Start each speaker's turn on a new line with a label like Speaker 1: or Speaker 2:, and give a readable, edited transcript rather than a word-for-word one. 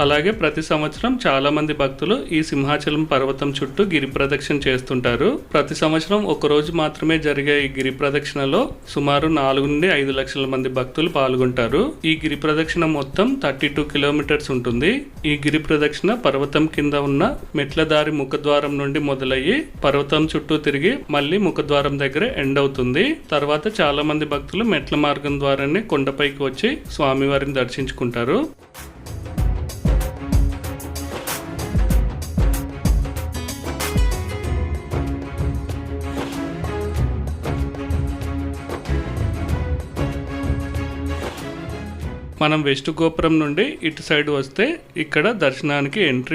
Speaker 1: అలాగే ప్రతి సంవత్సరం చాలా మంది భక్తులు ఈ సింహాచలం పర్వతం చుట్టూ గిరి ప్రదక్షిణ చేస్తుంటారు. ప్రతి సంవత్సరం ఒక రోజు మాత్రమే జరిగే ఈ గిరి ప్రదక్షిణలో సుమారు 4 నుండి 5 లక్షల మంది భక్తులు పాల్గొంటారు. ఈ గిరి ప్రదక్షిణ మొత్తం 32 కిలోమీటర్స్ ఉంటుంది. ఈ గిరి ప్రదక్షిణ పర్వతం కింద ఉన్న మెట్ల దారి ముఖద్వారం నుండి మొదలయ్యి పర్వతం చుట్టూ తిరిగి మళ్ళీ ముఖద్వారం దగ్గర ఎండ్ అవుతుంది. తర్వాత చాలా మంది భక్తులు మెట్ల మార్గం ద్వారానే కొండపైకి వచ్చి స్వామివారిని దర్శించుకుంటారు. మనం వెస్ట్ గోపురం నుండి ఇటు సైడ్ వస్తే ఇక్కడ దర్శనానికి ఎంట్రీ